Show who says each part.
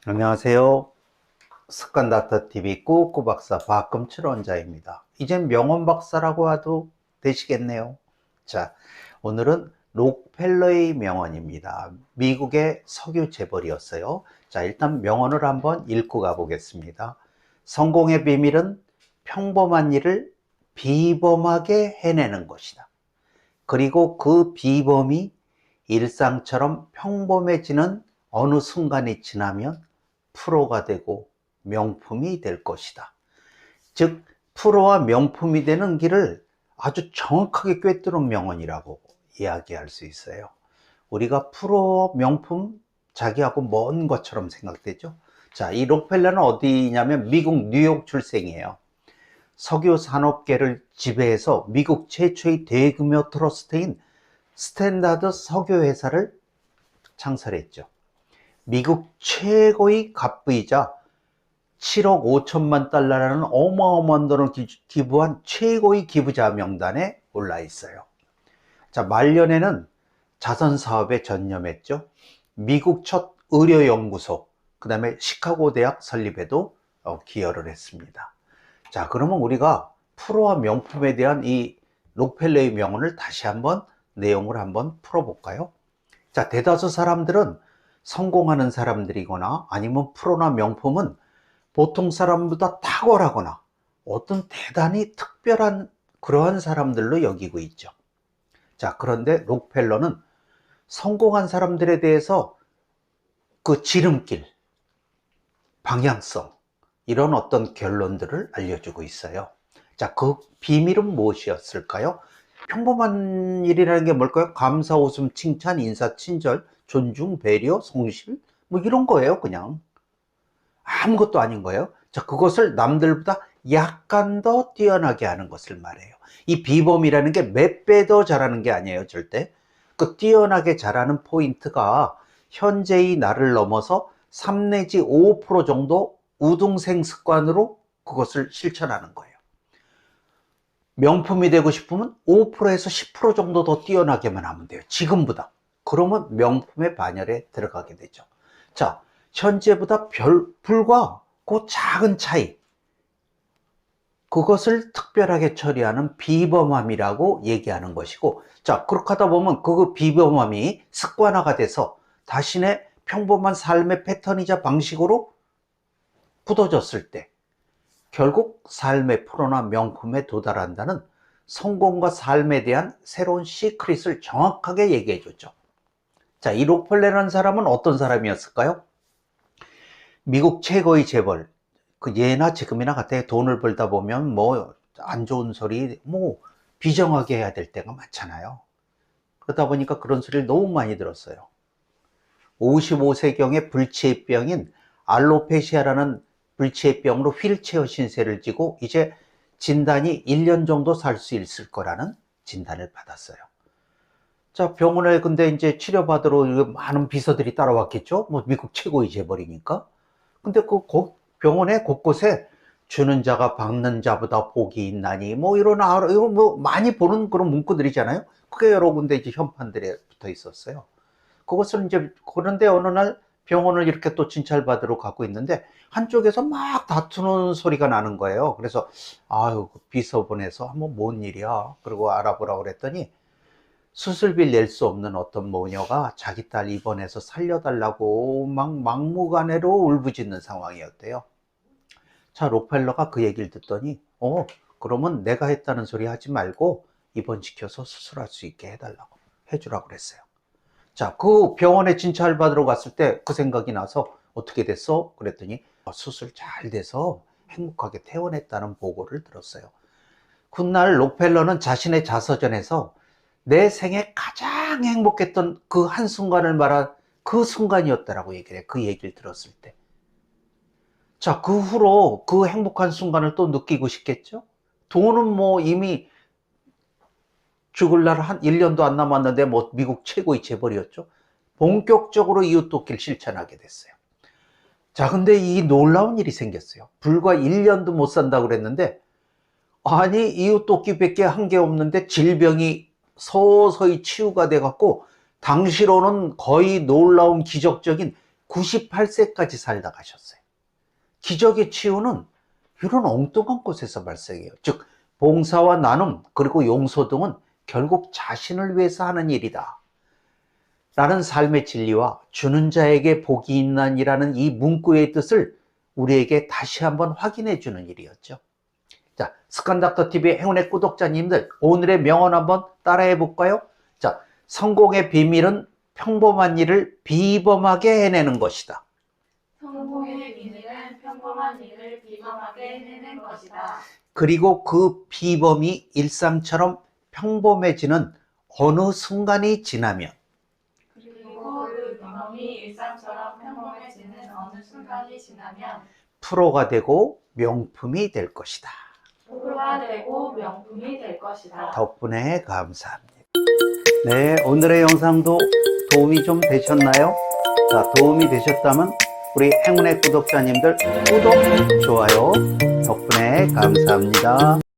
Speaker 1: 안녕하세요. 습관닥터TV 꾸꾸 박사 박금철 원장입니다. 이젠 명언 박사라고 해도 되시겠네요. 자, 오늘은 록펠러의 명언입니다. 미국의 석유 재벌이었어요. 자, 일단 명언을 한번 읽고 가보겠습니다. 성공의 비밀은 평범한 일을 비범하게 해내는 것이다. 그리고 그 비범이 일상처럼 평범해지는 어느 순간이 지나면 프로가 되고 명품이 될 것이다. 즉, 프로와 명품이 되는 길을 아주 정확하게 꿰뚫은 명언이라고 이야기할 수 있어요. 우리가 프로, 명품, 자기하고 먼 것처럼 생각되죠. 자, 이 록펠러는 어디냐면 미국 뉴욕 출생이에요. 석유 산업계를 지배해서 미국 최초의 대규모 트러스트인 스탠다드 석유 회사를 창설했죠. 미국 최고의 갑부이자 7억 5천만 달러라는 어마어마한 돈을 기부한 최고의 기부자 명단에 올라 있어요. 자, 말년에는 자선 사업에 전념했죠. 미국 첫 의료연구소, 그 다음에 시카고 대학 설립에도 기여를 했습니다. 자, 그러면 우리가 프로와 명품에 대한 이 록펠러의 명언을 다시 한번 내용을 한번 풀어볼까요? 자, 대다수 사람들은 성공하는 사람들이거나 아니면 프로나 명품은 보통 사람보다 탁월하거나 어떤 대단히 특별한 그러한 사람들로 여기고 있죠. 자, 그런데 록펠러는 성공한 사람들에 대해서 그 지름길, 방향성, 이런 어떤 결론들을 알려주고 있어요. 자, 그 비밀은 무엇이었을까요? 평범한 일이라는 게 뭘까요? 감사, 웃음, 칭찬, 인사, 친절, 존중, 배려, 성실, 뭐 이런 거예요, 그냥. 아무것도 아닌 거예요. 자, 그것을 남들보다 약간 더 뛰어나게 하는 것을 말해요. 이 비범이라는 게 몇 배 더 잘하는 게 아니에요, 절대. 그 뛰어나게 잘하는 포인트가 현재의 나를 넘어서 3 내지 5% 정도 우등생 습관으로 그것을 실천하는 거예요. 명품이 되고 싶으면 5%에서 10% 정도 더 뛰어나게만 하면 돼요. 지금보다. 그러면 명품의 반열에 들어가게 되죠. 자, 현재보다 불과 그 작은 차이, 그것을 특별하게 처리하는 비범함이라고 얘기하는 것이고, 자, 그렇게 하다 보면 그 비범함이 습관화가 돼서 자신의 평범한 삶의 패턴이자 방식으로 굳어졌을 때 결국 삶의 프로나 명품에 도달한다는 성공과 삶에 대한 새로운 시크릿을 정확하게 얘기해 줬죠. 자, 이 록펠러라는 사람은 어떤 사람이었을까요? 미국 최고의 재벌, 그 예나 지금이나 같아 돈을 벌다 보면 뭐 안 좋은 소리, 뭐 비정하게 해야 될 때가 많잖아요. 그러다 보니까 그런 소리를 너무 많이 들었어요. 55세경에 불치병인 알로페시아라는 불치병으로 휠체어 신세를 지고 이제 진단이 1년 정도 살 수 있을 거라는 진단을 받았어요. 자, 병원에 근데 이제 치료받으러 많은 비서들이 따라왔겠죠? 뭐 미국 최고의 재벌이니까. 근데 그 병원에 곳곳에 주는 자가 받는 자보다 복이 있나니 뭐 이런 이거 뭐 많이 보는 그런 문구들이잖아요. 그게 여러 군데 이제 현판들에 붙어 있었어요. 그것을 이제 그런데 어느 날 병원을 이렇게 또 진찰받으러 가고 있는데 한쪽에서 막 다투는 소리가 나는 거예요. 그래서 아유, 그 비서분에서 한번 뭔 일이야? 그리고 알아보라고 그랬더니 수술비를 낼 수 없는 어떤 모녀가 자기 딸 입원해서 살려달라고 막 막무가내로 울부짖는 상황이었대요. 자, 록펠러가 그 얘기를 듣더니 그러면 내가 했다는 소리 하지 말고 입원시켜서 수술할 수 있게 해주라고 그랬어요. 자, 그 병원에 진찰 받으러 갔을 때 그 생각이 나서 어떻게 됐어? 그랬더니 수술 잘 돼서 행복하게 퇴원했다는 보고를 들었어요. 훗날 록펠러는 자신의 자서전에서 내 생에 가장 행복했던 그 한순간을 말한 그 순간이었다라고 얘기를 해. 그 얘기를 들었을 때. 자, 그 후로 그 행복한 순간을 또 느끼고 싶겠죠? 돈은 뭐 이미 죽을 날 한 1년도 안 남았는데 뭐 미국 최고의 재벌이었죠. 본격적으로 이웃 돕기를 실천하게 됐어요. 자, 근데 이 놀라운 일이 생겼어요. 불과 1년도 못 산다고 그랬는데 아니 이웃 돕기밖에 한 게 없는데 질병이 서서히 치유가 돼 갖고 당시로는 거의 놀라운 기적적인 98세까지 살다 가셨어요. 기적의 치유는 이런 엉뚱한 곳에서 발생해요. 즉 봉사와 나눔 그리고 용서 등은 결국 자신을 위해서 하는 일이다 라는 삶의 진리와 주는 자에게 복이 있나니라는 이 문구의 뜻을 우리에게 다시 한번 확인해 주는 일이었죠. 자, 습관닥터TV 행운의 구독자님들, 오늘의 명언 한번 따라해 볼까요? 자, 성공의 비밀은 평범한 일을 비범하게 해내는 것이다.
Speaker 2: 성공의 비밀은 평범한 일을 비범하게 해내는 것이다.
Speaker 1: 그리고 그 비범이 일상처럼 평범해지는 어느 순간이 지나면,
Speaker 2: 그리고 그 비범이 일상처럼 평범해지는 어느 순간이 지나면
Speaker 1: 프로가 되고 명품이 될 것이다.
Speaker 2: 프로가 되고 명품이 될 것이다.
Speaker 1: 덕분에 감사합니다. 네, 오늘의 영상도 도움이 좀 되셨나요? 자, 도움이 되셨다면 우리 행운의 구독자님들 구독, 좋아요 덕분에 감사합니다.